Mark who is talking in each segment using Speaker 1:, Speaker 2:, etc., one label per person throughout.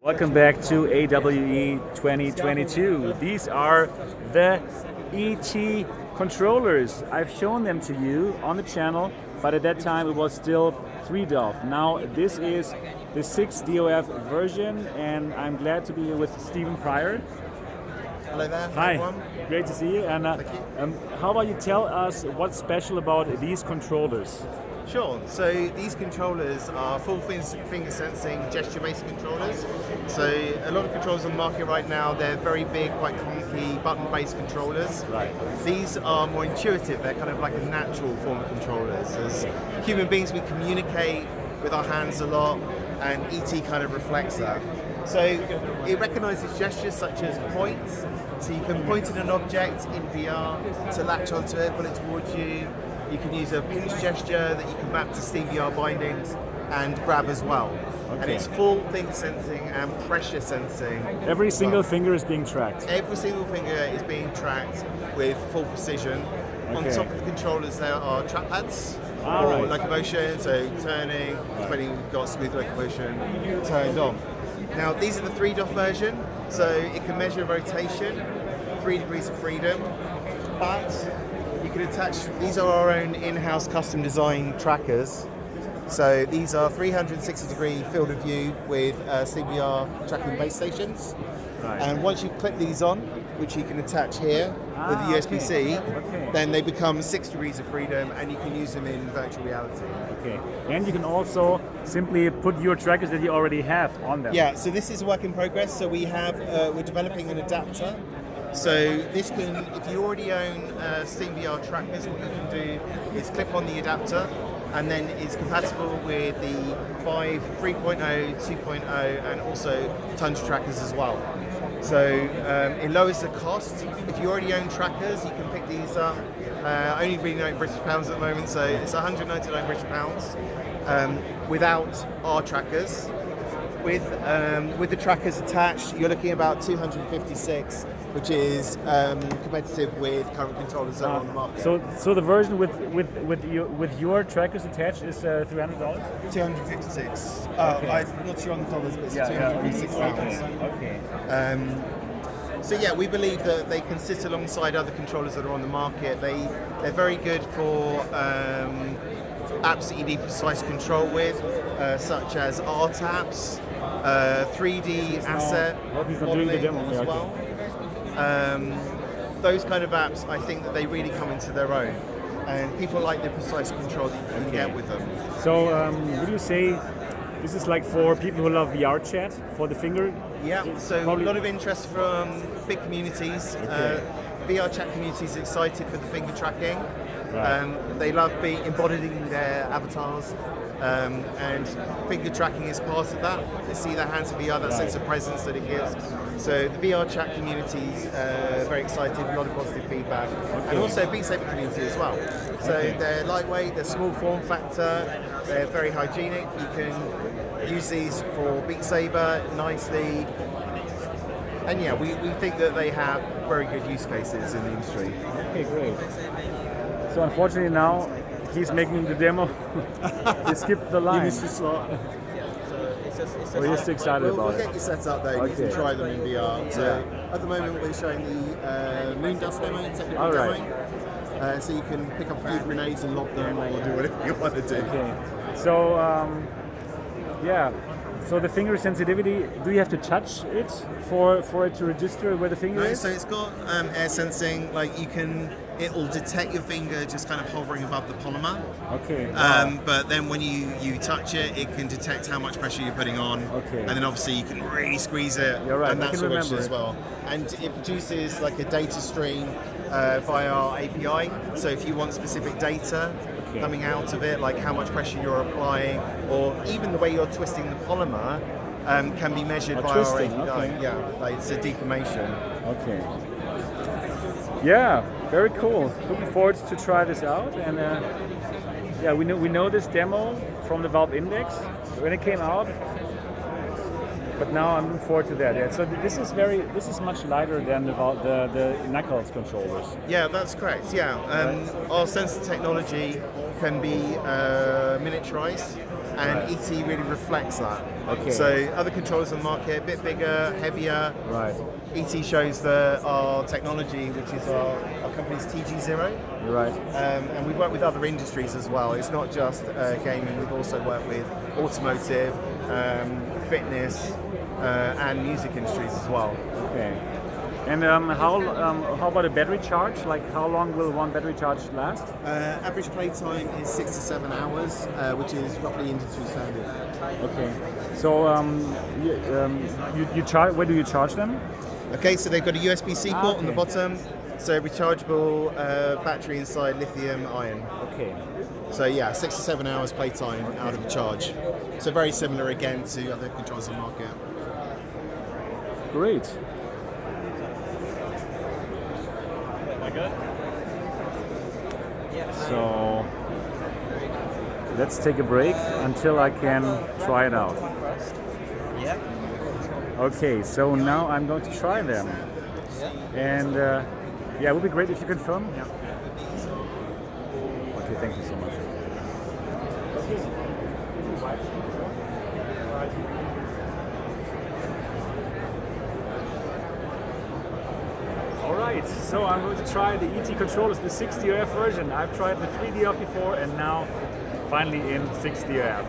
Speaker 1: Welcome back to AWE 2022. These are the Etee Controllers. I've shown them to you on the channel, but at that time it was still 3DOF. Now this is the 6DOF version, and I'm glad to be here with Stephen Pryor.
Speaker 2: Hello there.
Speaker 1: Hi,
Speaker 2: everyone.
Speaker 1: great to see you. And
Speaker 2: Thank you.
Speaker 1: How about you tell us what's special about these controllers?
Speaker 2: Sure. So these controllers are full finger sensing, gesture-based controllers. So a lot of controllers on the market right now, they're very big, quite clunky, button-based controllers.
Speaker 1: Right.
Speaker 2: These are more intuitive. They're kind of like a natural form of controllers. As human beings, we communicate with our hands a lot, and Etee kind of reflects that. So it recognizes gestures such as points. So you can point at an object in VR to latch onto it, pull it towards you. You can use a pinch gesture that you can map to Steam VR bindings and grab as well.
Speaker 1: Okay.
Speaker 2: And it's full finger sensing and pressure sensing.
Speaker 1: Every single finger is being tracked.
Speaker 2: Every single finger is being tracked with full precision. On
Speaker 1: Okay.
Speaker 2: top of the controllers there are trackpads
Speaker 1: Ah,
Speaker 2: for
Speaker 1: right.
Speaker 2: locomotion, so turning, when you've got smooth locomotion, turned on. Now these are the 3DOF version, so it can measure rotation, 3 degrees of freedom, but you can attach, these are our own in-house custom design trackers. So these are 360-degree field of view with Steam VR tracking base stations.
Speaker 1: Right.
Speaker 2: And once you clip these on, which you can attach here with the USB-C,
Speaker 1: Okay.
Speaker 2: then they become 6 degrees of freedom and you can use them in virtual reality.
Speaker 1: Okay. And you can also simply put your trackers that you already have on them.
Speaker 2: Yeah, so this is a work in progress. So we have, we're developing an adapter. So this can, if you already own Steam VR trackers, what you can do is clip on the adapter, and then it's compatible with the Vive 3.0, 2.0, and also Tundra trackers as well. So it lowers the cost. If you already own trackers, you can pick these up. Only being in British pounds at the moment, so it's 199 British pounds without our trackers. With the trackers attached, you're looking at about 256, which is competitive with current controllers that are on the market.
Speaker 1: So the version with your trackers attached is $300.
Speaker 2: 256.
Speaker 1: Okay.
Speaker 2: I'm not sure on the dollars, but it's
Speaker 1: Yeah,
Speaker 2: 256 pounds.
Speaker 1: Okay.
Speaker 2: So yeah, we believe that they can sit alongside other controllers that are on the market. They're very good for apps that you need precise control with, such as art apps, 3D asset
Speaker 1: He's not doing the
Speaker 2: modeling
Speaker 1: demo.
Speaker 2: as
Speaker 1: Yeah, okay.
Speaker 2: well. Those kind of apps, I think that they really come into their own, and people like the precise control that you can get with them.
Speaker 1: So would you say this is like for people who love VRChat for the finger?
Speaker 2: Yeah, so
Speaker 1: Probably-
Speaker 2: a lot of interest from big communities.
Speaker 1: Okay.
Speaker 2: VRChat communities excited for the finger tracking.
Speaker 1: Right.
Speaker 2: They love being embodied in their avatars, and finger tracking is part of that. They see their hands in VR, that sense of presence that it gives. So the VRChat community is very excited, a lot of positive feedback. And also Beat Saber community as well. So
Speaker 1: Okay.
Speaker 2: they're lightweight, they're small form factor, they're very hygienic. You can use these for Beat Saber nicely. And yeah, we think that they have very good use cases in the industry.
Speaker 1: Okay, great. So unfortunately now he's making the demo. He skipped the line.
Speaker 2: You missed the slot.
Speaker 1: We're just excited
Speaker 2: We'll
Speaker 1: about
Speaker 2: get
Speaker 1: it.
Speaker 2: you set up there. You
Speaker 1: Okay.
Speaker 2: can try them in VR. So at the moment we're showing the moon dust demo, technical
Speaker 1: All right.
Speaker 2: demo. So you can pick up a few grenades and lob them, or do whatever you want to do.
Speaker 1: Okay. So yeah. So the finger sensitivity, do you have to touch it for it to register where the finger
Speaker 2: No,
Speaker 1: is?
Speaker 2: so it's got air sensing. Like it will detect your finger just kind of hovering above the polymer.
Speaker 1: Okay.
Speaker 2: But then when you touch it, it can detect how much pressure you're putting on.
Speaker 1: Okay.
Speaker 2: And then obviously you can really squeeze it.
Speaker 1: You're right,
Speaker 2: And
Speaker 1: I
Speaker 2: that's
Speaker 1: can
Speaker 2: what
Speaker 1: remember
Speaker 2: as
Speaker 1: it.
Speaker 2: well. And it produces like a data stream via our API. So if you want specific data
Speaker 1: Okay.
Speaker 2: coming out of it, like how much pressure you're applying, or even the way you're twisting the polymer, can be measured by
Speaker 1: twisting,
Speaker 2: our API.
Speaker 1: okay.
Speaker 2: Yeah, like it's a deformation.
Speaker 1: Okay. Yeah, very cool. Looking forward to try this out. And yeah, we know this demo from the Valve Index when it came out. But now I'm looking forward to that. Yeah. So this is much lighter than the Knuckles controllers.
Speaker 2: Yeah, that's correct. Yeah, our sensor technology can be miniaturized and
Speaker 1: Right.
Speaker 2: Etee really reflects that.
Speaker 1: Okay.
Speaker 2: So other controllers on the market, a bit bigger, heavier.
Speaker 1: Right.
Speaker 2: Etee shows our technology, which is our company's TG0.
Speaker 1: Right.
Speaker 2: And we work with other industries as well. It's not just gaming, we've also worked with automotive, fitness, and music industries as well.
Speaker 1: Okay. And how about a battery charge? Like how long will one battery charge last?
Speaker 2: Average play time is 6 to 7 hours, which is roughly industry standard.
Speaker 1: Okay. So you charge. Where do you charge them?
Speaker 2: Okay, so they've got a USB-C port on the
Speaker 1: okay.
Speaker 2: bottom, so rechargeable battery inside lithium ion.
Speaker 1: Okay.
Speaker 2: So yeah, 6 to 7 hours play time out of a charge. So very similar again to other controllers on the market.
Speaker 1: Great. So let's take a break until I can try it out.
Speaker 3: Yeah.
Speaker 1: Okay, so now I'm going to try them. And yeah, it would be great if you confirm. Yeah. Okay, thank you so much. Alright, so I'm going to try the Etee Controllers, the 60OF version. I've tried the 3DOF before and now finally in 60OF.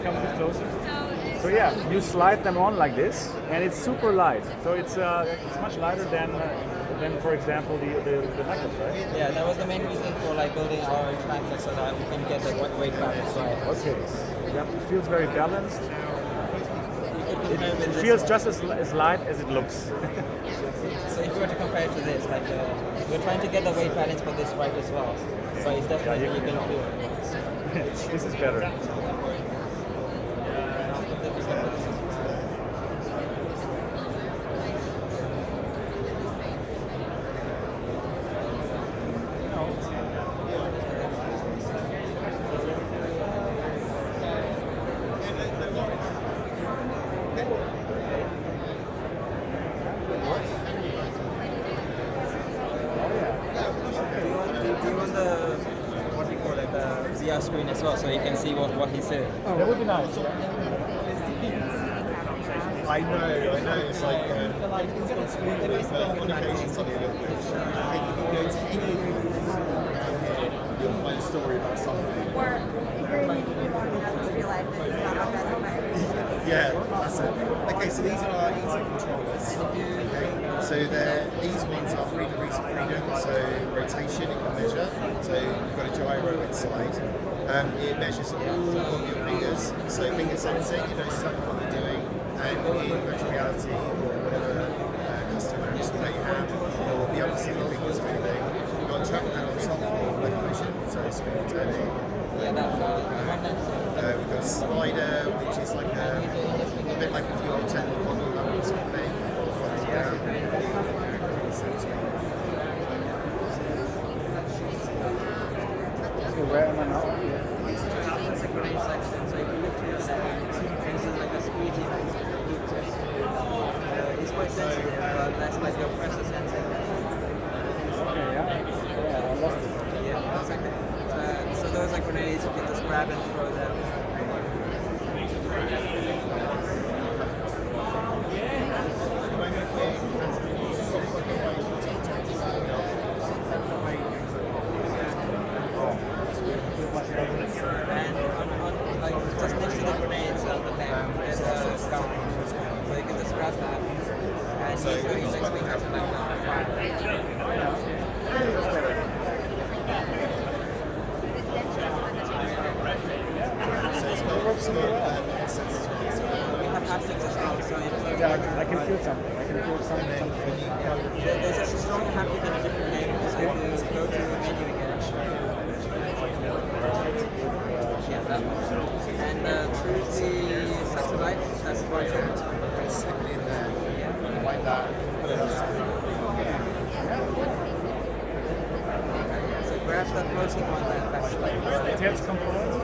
Speaker 1: Come a bit closer. So yeah, you slide them on like this, and it's super light. So it's much lighter than for example the knuckles, right?
Speaker 3: Yeah, that was the main reason for like building our tractor so that we can get the weight balance right.
Speaker 1: Okay. Yep, it feels very balanced. It
Speaker 3: It
Speaker 1: feels just as light as it looks.
Speaker 3: So if you were to compare it to this, like we're trying to get the weight balance for this right as well. So it's definitely you can feel it.
Speaker 1: This is better.
Speaker 3: Do you want the what do you call it, the VR screen as well, so you can see what he's doing?
Speaker 1: Oh, that would be nice.
Speaker 2: I know. It's like he's got screen but on occasion it's a little bit. If you go to any of these around here, you'll find a story about something.
Speaker 4: Or you really need to do more than real life. It's not how that's my
Speaker 2: Yeah, that's it. Okay, so these are Etee Controllers. Okay, so these ones are 3 degrees of freedom, so rotation it can measure. So you've got a gyro inside. It measures all of your fingers, so finger sensing, it knows exactly what they're doing. And in virtual reality or whatever custom apps that you have, you'll be able to see your fingers moving. You've got a trackpad on top for locomotion, so smooth turning.
Speaker 3: Yeah, that's
Speaker 2: We've got a slider, which is like a bit like if you're turning the bottle up or something, or bottle down.
Speaker 1: Okay, where am I now?
Speaker 3: it's a great section. So if you look to your settings, this is like a squeegee. It's quite sensitive, but that's like your pressure sensing.
Speaker 1: Okay, yeah, I lost it.
Speaker 3: Yeah, that's okay. So those are grenades, you can just grab and throw them. And on like just next to the grenades on the lamp, there's a scout. So you can just grab that and use your index finger to like fire. And choose the satellite that's project.
Speaker 2: Simply in there, like that.
Speaker 3: So grab the floating one there.
Speaker 1: Etee Controllers.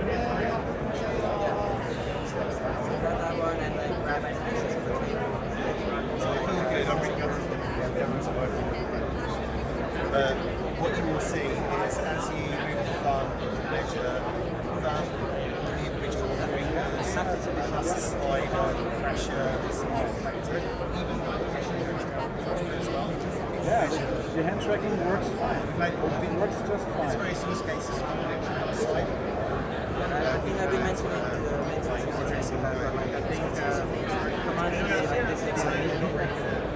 Speaker 3: Grab that one and then grab an access point.
Speaker 2: What you will see is as you move the thumb, measure the individual fingers, plus slider, pressure, reflector, even pressure as well.
Speaker 1: Yeah, the hand tracking works fine. It works just
Speaker 2: It's
Speaker 1: fine.
Speaker 2: various use cases for outside.
Speaker 3: I think I've been mentioning to the mentors about like I think command should be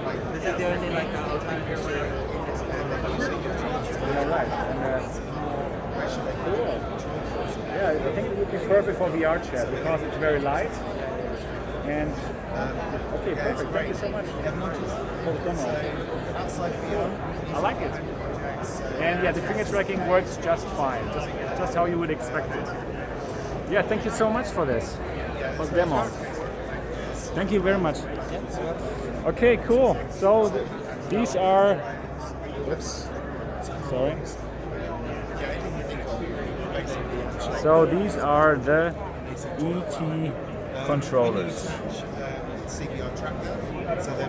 Speaker 3: like this is the only like alternative where
Speaker 1: You're right. And, cool. Yeah, I think it would be perfect for VRChat because it's very light. And okay, perfect. Thank you so much for the demo.
Speaker 2: Outside VR,
Speaker 1: I like it. And yeah, the finger tracking works just fine, just how you would expect it. Yeah, thank you so much for this, for the demo. Thank you very much. Okay, cool. So these are, whoops, sorry. So these are the Etee Controllers.
Speaker 2: CBR tracker, so they're